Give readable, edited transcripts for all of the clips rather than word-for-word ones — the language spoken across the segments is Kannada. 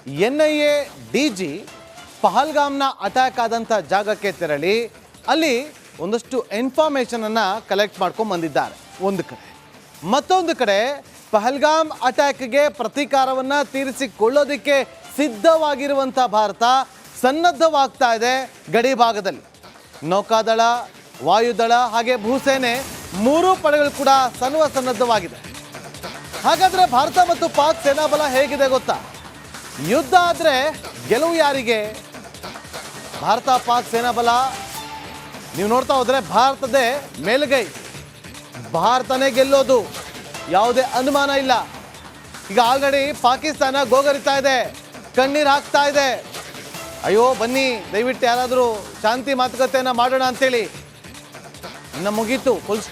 NIA DG ಪಹಲ್ಗಾಮ್ನ ಅಟ್ಯಾಕ್ ಆದಂಥ ಜಾಗಕ್ಕೆ ತೆರಳಿ ಅಲ್ಲಿ ಒಂದಷ್ಟು ಇನ್ಫಾರ್ಮೇಷನನ್ನು ಕಲೆಕ್ಟ್ ಮಾಡ್ಕೊಂಡು ಬಂದಿದ್ದಾರೆ ಒಂದು ಕಡೆ. ಮತ್ತೊಂದು ಕಡೆ ಪಹಲ್ಗಾಮ್ ಅಟ್ಯಾಕ್ಗೆ ಪ್ರತೀಕಾರವನ್ನು ತೀರಿಸಿಕೊಳ್ಳೋದಕ್ಕೆ ಸಿದ್ಧವಾಗಿರುವಂಥ ಭಾರತ ಸನ್ನದ್ಧವಾಗ್ತಾ ಇದೆ ಗಡಿ ಭಾಗದಲ್ಲಿ. ನೌಕಾದಳ, ವಾಯುದಳ ಹಾಗೆ ಭೂಸೇನೆ ಮೂರೂ ಪಡೆಗಳು ಕೂಡ ಸನ್ನದ್ಧವಾಗಿದೆ. ಹಾಗಾದರೆ ಭಾರತ ಮತ್ತು ಪಾಕ್ ಸೇನಾಬಲ ಹೇಗಿದೆ ಗೊತ್ತಾ? ಯುದ್ಧ ಆದರೆ ಗೆಲುವು ಯಾರಿಗೆ? ಭಾರತ ಪಾಕ್ ಸೇನಾಬಲ ನೀವು ನೋಡ್ತಾ ಹೋದರೆ ಭಾರತದೇ ಮೇಲುಗೈ, ಭಾರತನೇ ಗೆಲ್ಲೋದು, ಯಾವುದೇ ಅನುಮಾನ ಇಲ್ಲ. ಈಗ ಆಲ್ರೆಡಿ ಪಾಕಿಸ್ತಾನ ಗೋಗರಿತಾ ಇದೆ, ಕಣ್ಣೀರು ಹಾಕ್ತಾ ಇದೆ. ಅಯ್ಯೋ ಬನ್ನಿ ದಯವಿಟ್ಟು ಯಾರಾದರೂ ಶಾಂತಿ ಮಾತುಕತೆಯನ್ನು ಮಾಡೋಣ ಅಂತೇಳಿ. ಇನ್ನು ಮುಗೀತು, ಫುಲ್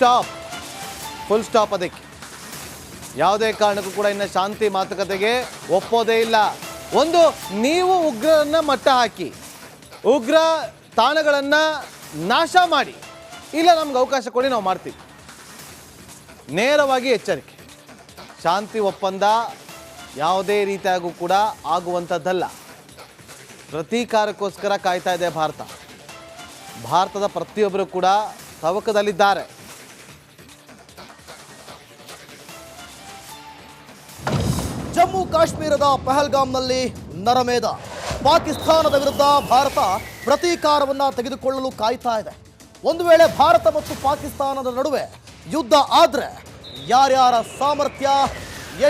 ಸ್ಟಾಪ್. ಅದಕ್ಕೆ ಯಾವುದೇ ಕಾರಣಕ್ಕೂ ಕೂಡ ಇನ್ನು ಶಾಂತಿ ಮಾತುಕತೆಗೆ ಒಪ್ಪೋದೇ ಇಲ್ಲ. ಒಂದು, ನೀವು ಉಗ್ರರನ್ನು ಮಟ್ಟ ಹಾಕಿ, ಉಗ್ರ ತಾಣಗಳನ್ನು ನಾಶ ಮಾಡಿ, ಇಲ್ಲ ನಮ್ಗೆ ಅವಕಾಶ ಕೊಡಿ, ನಾವು ಮಾಡ್ತೀವಿ. ನೇರವಾಗಿ ಎಚ್ಚರಿಕೆ. ಶಾಂತಿ ಒಪ್ಪಂದ ಯಾವುದೇ ರೀತಿಯಾಗೂ ಕೂಡ ಆಗುವಂಥದ್ದಲ್ಲ. ಪ್ರತೀಕಾರಕ್ಕೋಸ್ಕರ ಕಾಯ್ತಾ ಇದೆ ಭಾರತ. ಭಾರತದ ಪ್ರತಿಯೊಬ್ಬರು ಕೂಡ ತವಕದಲ್ಲಿದ್ದಾರೆ. ಜಮ್ಮು ಕಾಶ್ಮೀರದ ಪಹಲ್ಗಾಮ್ನಲ್ಲಿ ನರಮೇಧ. ಪಾಕಿಸ್ತಾನದ ವಿರುದ್ಧ ಭಾರತ ಪ್ರತೀಕಾರವನ್ನ ತೆಗೆದುಕೊಳ್ಳಲು ಕಾಯ್ತಾ ಇದೆ. ಒಂದು ವೇಳೆ ಭಾರತ ಮತ್ತು ಪಾಕಿಸ್ತಾನದ ನಡುವೆ ಯುದ್ಧ ಆದ್ರೆ ಯಾರ್ಯಾರ ಸಾಮರ್ಥ್ಯ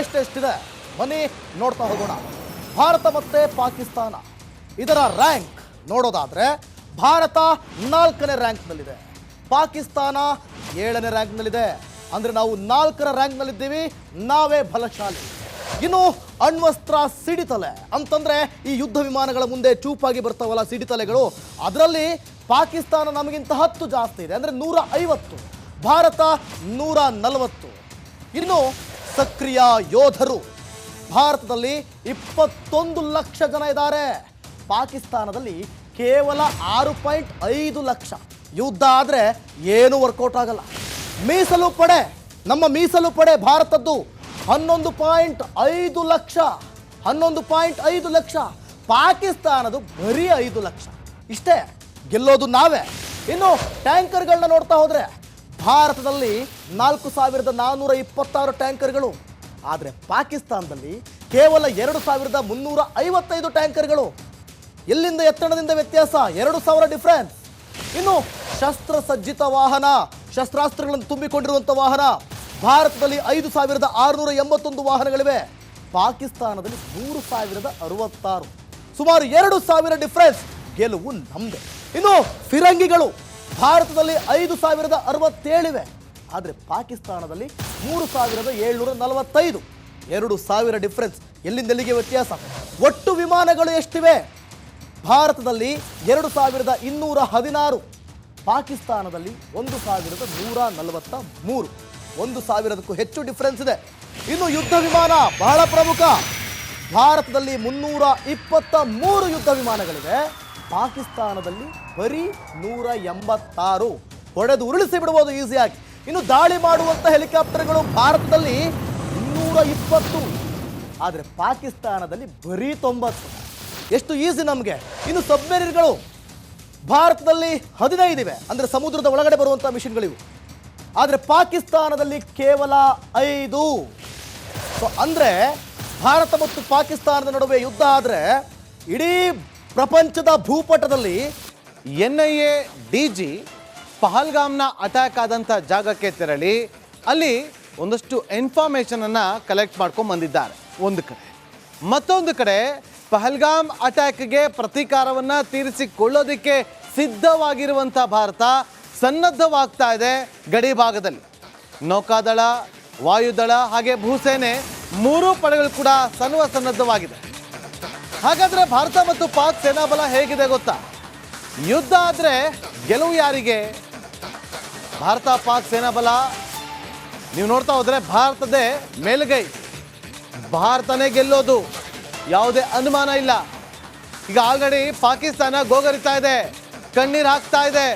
ಎಷ್ಟೆಷ್ಟಿದೆ ಬನ್ನಿ ನೋಡ್ತಾ ಹೋಗೋಣ. ಭಾರತ ಮತ್ತೆ ಪಾಕಿಸ್ತಾನ ಇದರ ರ್ಯಾಂಕ್ ನೋಡೋದಾದ್ರೆ ಭಾರತ 4ನೇ ರ್ಯಾಂಕ್ನಲ್ಲಿದೆ, ಪಾಕಿಸ್ತಾನ 7ನೇ ರ್ಯಾಂಕ್ನಲ್ಲಿದೆ. ಅಂದ್ರೆ ನಾವು 4ರ ರ್ಯಾಂಕ್ನಲ್ಲಿದ್ದೀವಿ, ನಾವೇ ಬಲಶಾಲಿ. ಇನ್ನು ಅಣ್ವಸ್ತ್ರ ಸಿಡಿತಲೆ ಅಂತಂದ್ರೆ ಈ ಯುದ್ಧ ವಿಮಾನಗಳ ಮುಂದೆ ಚೂಪಾಗಿ ಬರ್ತಾವಲ್ಲ ಸಿಡಿತಲೆಗಳು, ಅದರಲ್ಲಿ ಪಾಕಿಸ್ತಾನ ನಮಗಿಂತ 10 ಜಾಸ್ತಿ ಇದೆ, ಅಂದ್ರೆ 150, ಭಾರತ 140. ಇನ್ನು ಸಕ್ರಿಯ ಯೋಧರು ಭಾರತದಲ್ಲಿ 21 ಲಕ್ಷ ಜನ ಇದ್ದಾರೆ, ಪಾಕಿಸ್ತಾನದಲ್ಲಿ ಕೇವಲ 6.5 ಲಕ್ಷ. ಯುದ್ಧ ಆದರೆ ಏನು ವರ್ಕೌಟ್ ಆಗಲ್ಲ. ಮೀಸಲು ಪಡೆ, ನಮ್ಮ ಮೀಸಲು ಪಡೆ ಭಾರತದ್ದು 11.5 ಲಕ್ಷ, 11.5 ಲಕ್ಷ. ಪಾಕಿಸ್ತಾನದು ಬರೀ 5 ಲಕ್ಷ. ಇಷ್ಟೇ, ಗೆಲ್ಲೋದು ನಾವೇ. ಇನ್ನು ಟ್ಯಾಂಕರ್ಗಳನ್ನ ನೋಡ್ತಾ ಹೋದ್ರೆ ಭಾರತದಲ್ಲಿ 4426 ಟ್ಯಾಂಕರ್ಗಳು, ಆದರೆ ಪಾಕಿಸ್ತಾನದಲ್ಲಿ ಕೇವಲ 2355 ಟ್ಯಾಂಕರ್ಗಳು. ಎಲ್ಲಿಂದ ಎತ್ತಣದಿಂದ ವ್ಯತ್ಯಾಸ? 2000 ಡಿಫರೆನ್ಸ್. ಇನ್ನು ಶಸ್ತ್ರಸಜ್ಜಿತ ವಾಹನ, ಶಸ್ತ್ರಾಸ್ತ್ರಗಳನ್ನು ತುಂಬಿಕೊಂಡಿರುವಂಥ ವಾಹನ ಭಾರತದಲ್ಲಿ 5681 ವಾಹನಗಳಿವೆ, ಪಾಕಿಸ್ತಾನದಲ್ಲಿ 3066, ಸುಮಾರು 2000 ಡಿಫರೆನ್ಸ್. ಗೆಲುವು ನಮ್ಮದೇ. ಇನ್ನು ಫಿರಂಗಿಗಳು ಭಾರತದಲ್ಲಿ 5067 ಇವೆ, ಆದರೆ ಪಾಕಿಸ್ತಾನದಲ್ಲಿ 3745, 2000 ಡಿಫರೆನ್ಸ್. ಎಲ್ಲಿಂದ ಎಲ್ಲಿಗೆ ವ್ಯತ್ಯಾಸ? ಒಟ್ಟು ವಿಮಾನಗಳು ಎಷ್ಟಿವೆ? ಭಾರತದಲ್ಲಿ 2216, ಪಾಕಿಸ್ತಾನದಲ್ಲಿ 1143, 1000ಕ್ಕೂ ಹೆಚ್ಚು ಡಿಫರೆನ್ಸ್ ಇದೆ. ಇನ್ನು ಯುದ್ಧ ವಿಮಾನ ಬಹಳ ಪ್ರಮುಖ. ಭಾರತದಲ್ಲಿ 323 ಯುದ್ಧ ವಿಮಾನಗಳಿವೆ, ಪಾಕಿಸ್ತಾನದಲ್ಲಿ ಬರೀ 186. ಹೊಡೆದು ಉರುಳಿಸಿ ಬಿಡಬಹುದು ಈಸಿಯಾಗಿ. ಇನ್ನು ದಾಳಿ ಮಾಡುವಂಥ ಹೆಲಿಕಾಪ್ಟರ್ಗಳು ಭಾರತದಲ್ಲಿ 220, ಆದರೆ ಪಾಕಿಸ್ತಾನದಲ್ಲಿ ಬರೀ 90. ಎಷ್ಟು ಈಸಿ ನಮಗೆ. ಇನ್ನು ಸಬ್ಮೆರಿನ್ಗಳು ಭಾರತದಲ್ಲಿ 15 ಇವೆ, ಅಂದರೆ ಸಮುದ್ರದ ಒಳಗಡೆ ಬರುವಂಥ ಮಿಷನ್ಗಳಿವು, ಆದರೆ ಪಾಕಿಸ್ತಾನದಲ್ಲಿ ಕೇವಲ 5. ಅಂದರೆ ಭಾರತ ಮತ್ತು ಪಾಕಿಸ್ತಾನದ ನಡುವೆ ಯುದ್ಧ ಆದರೆ ಇಡೀ ಪ್ರಪಂಚದ ಭೂಪಟದಲ್ಲಿ NIA DG ಪಹಲ್ಗಾಮ್ನ ಅಟ್ಯಾಕ್ ಆದಂಥ ಜಾಗಕ್ಕೆ ತೆರಳಿ ಅಲ್ಲಿ ಒಂದಷ್ಟು ಇನ್ಫಾರ್ಮೇಷನನ್ನು ಕಲೆಕ್ಟ್ ಮಾಡ್ಕೊಂಡು ಬಂದಿದ್ದಾರೆ ಒಂದು ಕಡೆ. ಮತ್ತೊಂದು ಕಡೆ ಪಹಲ್ಗಾಮ್ ಅಟ್ಯಾಕ್ಗೆ ಪ್ರತೀಕಾರವನ್ನು ತೀರಿಸಿಕೊಳ್ಳೋದಕ್ಕೆ ಸಿದ್ಧವಾಗಿರುವಂಥ ಭಾರತ ಸನ್ನದ್ಧವಾಗ್ತಾ ಇದೆ ಗಡಿ ಭಾಗದಲ್ಲಿ. ನೌಕಾದಳ, ವಾಯುದಳ ಹಾಗೆ ಭೂಸೇನೆ ಮೂರೂ ಪಡೆಗಳು ಕೂಡ ಸನ್ನದ್ಧವಾಗಿದೆ. ಹಾಗಾದರೆ ಭಾರತ ಮತ್ತು ಪಾಕ್ ಸೇನಾಬಲ ಹೇಗಿದೆ ಗೊತ್ತಾ? ಯುದ್ಧ ಆದರೆ ಗೆಲುವು ಯಾರಿಗೆ? ಭಾರತ ಪಾಕ್ ಸೇನಾಬಲ ನೀವು ನೋಡ್ತಾ ಹೋದರೆ ಭಾರತದೇ ಮೇಲುಗೈ, ಭಾರತನೇ ಗೆಲ್ಲೋದು, ಯಾವುದೇ ಅನುಮಾನ ಇಲ್ಲ. ಈಗ ಆಲ್ರೆಡಿ ಪಾಕಿಸ್ತಾನ ಗೋಗರಿತಾ ಇದೆ, ಕಣ್ಣೀರು ಹಾಕ್ತಾ ಇದೆ.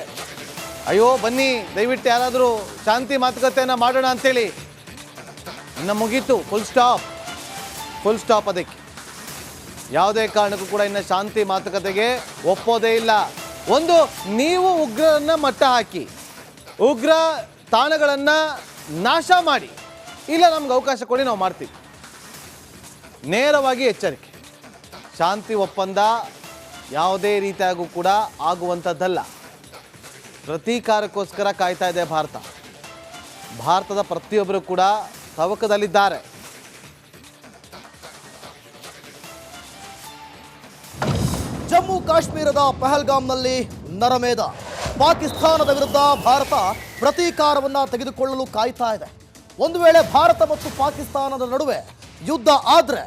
ಅಯ್ಯೋ ಬನ್ನಿ ದಯವಿಟ್ಟು ಯಾರಾದರೂ ಶಾಂತಿ ಮಾತುಕತೆಯನ್ನು ಮಾಡೋಣ ಅಂತೇಳಿ. ಇನ್ನು ಮುಗೀತು, ಫುಲ್ ಸ್ಟಾಪ್. ಅದಕ್ಕೆ ಯಾವುದೇ ಕಾರಣಕ್ಕೂ ಕೂಡ ಇನ್ನು ಶಾಂತಿ ಮಾತುಕತೆಗೆ ಒಪ್ಪೋದೇ ಇಲ್ಲ. ಒಂದು, ನೀವು ಉಗ್ರರನ್ನ ಮಟ್ಟ ಹಾಕಿ, ಉಗ್ರ ತಾಣಗಳನ್ನು ನಾಶ ಮಾಡಿ, ಇಲ್ಲ ನಮ್ಗೆ ಅವಕಾಶ ಕೊಡಿ, ನಾವು ಮಾಡ್ತೀವಿ. ನೇರವಾಗಿ ಎಚ್ಚರಿಕೆ, ಶಾಂತಿ ಒಪ್ಪಂದ ಯಾವುದೇ ರೀತಿಯಾಗೂ ಕೂಡ ಆಗುವಂಥದ್ದಲ್ಲ. ಪ್ರತೀಕಾರಕ್ಕೋಸ್ಕರ ಕಾಯ್ತಾ ಇದೆ ಭಾರತ. ಭಾರತದ ಪ್ರತಿಯೊಬ್ಬರು ಕೂಡ ತವಕದಲ್ಲಿದ್ದಾರೆ. ಜಮ್ಮು ಕಾಶ್ಮೀರದ ಪಹಲ್ಗಾಮ್ನಲ್ಲಿ ನರಮೇಧ. ಪಾಕಿಸ್ತಾನದ ವಿರುದ್ಧ ಭಾರತ ಪ್ರತೀಕಾರವನ್ನ ತೆಗೆದುಕೊಳ್ಳಲು ಕಾಯ್ತಾ ಇದೆ. ಒಂದು ವೇಳೆ ಭಾರತ ಮತ್ತು ಪಾಕಿಸ್ತಾನದ ನಡುವೆ ಯುದ್ಧ ಆದ್ರೆ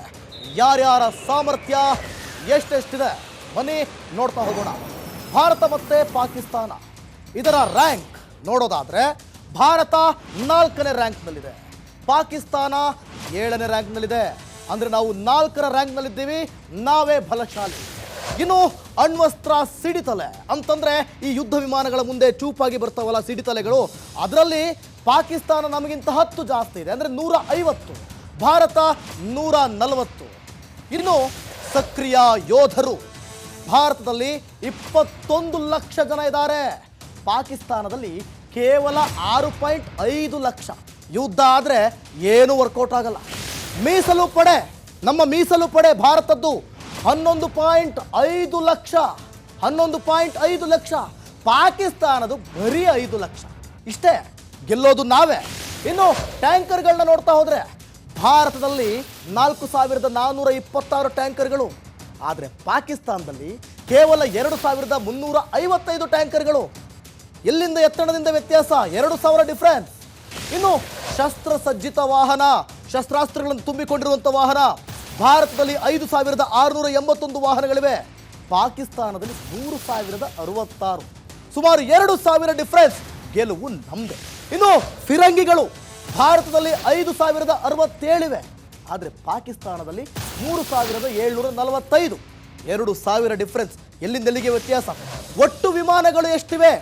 ಯಾರ್ಯಾರ ಸಾಮರ್ಥ್ಯ ಎಷ್ಟೆಷ್ಟಿದೆ ಬನ್ನಿ ನೋಡ್ತಾ ಹೋಗೋಣ. ಭಾರತ ಮತ್ತೆ ಪಾಕಿಸ್ತಾನ ಇದರ ರ್ಯಾಂಕ್ ನೋಡೋದಾದ್ರೆ ಭಾರತ 4ನೇ ರ್ಯಾಂಕ್ನಲ್ಲಿದೆ, ಪಾಕಿಸ್ತಾನ 7ನೇ ರ್ಯಾಂಕ್ನಲ್ಲಿದೆ. ಅಂದ್ರೆ ನಾವು 4ರ ರ್ಯಾಂಕ್ನಲ್ಲಿದ್ದೀವಿ, ನಾವೇ ಬಲಶಾಲಿ. ಇನ್ನು ಅಣ್ವಸ್ತ್ರ ಸಿಡಿತಲೆ ಅಂತಂದ್ರೆ ಈ ಯುದ್ಧ ವಿಮಾನಗಳ ಮುಂದೆ ಚೂಪಾಗಿ ಬರ್ತಾವಲ್ಲ ಸಿಡಿತಲೆಗಳು, ಅದರಲ್ಲಿ ಪಾಕಿಸ್ತಾನ ನಮಗಿಂತ 10 ಜಾಸ್ತಿ ಇದೆ, ಅಂದ್ರೆ 150, ಭಾರತ 140. ಇನ್ನು ಸಕ್ರಿಯ ಯೋಧರು ಭಾರತದಲ್ಲಿ 21 ಲಕ್ಷ ಜನ ಇದ್ದಾರೆ, ಪಾಕಿಸ್ತಾನದಲ್ಲಿ ಕೇವಲ 6.5 ಲಕ್ಷ. ಯುದ್ಧ ಆದರೆ ಏನು ವರ್ಕೌಟ್ ಆಗಲ್ಲ. ಮೀಸಲು ಪಡೆ, ನಮ್ಮ ಮೀಸಲು ಪಡೆ ಭಾರತದ್ದು 11.5 ಲಕ್ಷ, 11.5 ಲಕ್ಷ. ಪಾಕಿಸ್ತಾನದು ಬರೀ 5 ಲಕ್ಷ. ಇಷ್ಟೇ, ಗೆಲ್ಲೋದು ನಾವೇ. ಇನ್ನು ಟ್ಯಾಂಕರ್ಗಳನ್ನ ನೋಡ್ತಾ ಹೋದ್ರೆ ಭಾರತದಲ್ಲಿ 4426 ಟ್ಯಾಂಕರ್ಗಳು, ಆದರೆ ಪಾಕಿಸ್ತಾನದಲ್ಲಿ ಕೇವಲ 2355 ಟ್ಯಾಂಕರ್ಗಳು. ಎಲ್ಲಿಂದ ಎತ್ತಣದಿಂದ ವ್ಯತ್ಯಾಸ, 2000 ಡಿಫರೆನ್ಸ್. ಇನ್ನು ಶಸ್ತ್ರಸಜ್ಜಿತ ವಾಹನ, ಶಸ್ತ್ರಾಸ್ತ್ರಗಳನ್ನು ತುಂಬಿಕೊಂಡಿರುವಂಥ ವಾಹನ ಭಾರತದಲ್ಲಿ 5681 ವಾಹನಗಳಿವೆ, ಪಾಕಿಸ್ತಾನದಲ್ಲಿ 3066, ಸುಮಾರು 2000 ಡಿಫರೆನ್ಸ್. ಗೆಲುವು ನಮ್ಮದೇ. ಇನ್ನು ಫಿರಂಗಿಗಳು ಭಾರತದಲ್ಲಿ 5067 ಇವೆ, ಆದರೆ ಪಾಕಿಸ್ತಾನದಲ್ಲಿ 3745, 2000 ಡಿಫರೆನ್ಸ್. ಎಲ್ಲಿಂದ ಎಲ್ಲಿಗೆ ವ್ಯತ್ಯಾಸ. ಒಟ್ಟು ವಿಮಾನಗಳು ಎಷ್ಟಿವೆ?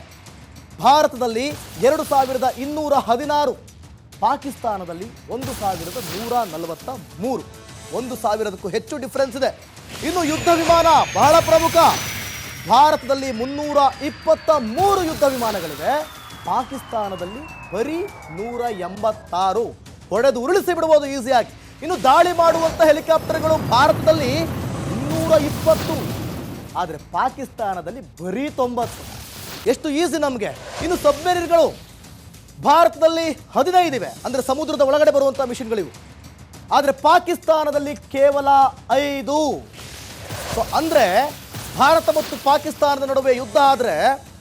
ಭಾರತದಲ್ಲಿ 2216, ಪಾಕಿಸ್ತಾನದಲ್ಲಿ 1143, 1000ಕ್ಕೂ ಹೆಚ್ಚು ಡಿಫರೆನ್ಸ್ ಇದೆ. ಇನ್ನು ಯುದ್ಧ ವಿಮಾನ ಬಹಳ ಪ್ರಮುಖ. ಭಾರತದಲ್ಲಿ 323 ಯುದ್ಧ ವಿಮಾನಗಳಿವೆ, ಪಾಕಿಸ್ತಾನದಲ್ಲಿ ಬರೀ 186. ಹೊಡೆದು ಉರುಳಿಸಿ ಬಿಡಬಹುದು ಈಸಿಯಾಗಿ. ಇನ್ನು ದಾಳಿ ಮಾಡುವಂಥ ಹೆಲಿಕಾಪ್ಟರ್ಗಳು ಭಾರತದಲ್ಲಿ 220, ಆದರೆ ಪಾಕಿಸ್ತಾನದಲ್ಲಿ ಬರೀ 90. ಎಷ್ಟು ಈಸಿ ನಮಗೆ. ಇನ್ನು ಸಬ್ಮೆರಿನ್ಗಳು ಭಾರತದಲ್ಲಿ 15 ಇವೆ, ಅಂದರೆ ಸಮುದ್ರದ ಒಳಗಡೆ ಬರುವಂಥ ಮಿಷನ್ಗಳಿವು, ಆದರೆ ಪಾಕಿಸ್ತಾನದಲ್ಲಿ ಕೇವಲ 5. ಸೊ ಅಂದರೆ ಭಾರತ ಮತ್ತು ಪಾಕಿಸ್ತಾನದ ನಡುವೆ ಯುದ್ಧ ಆದರೆ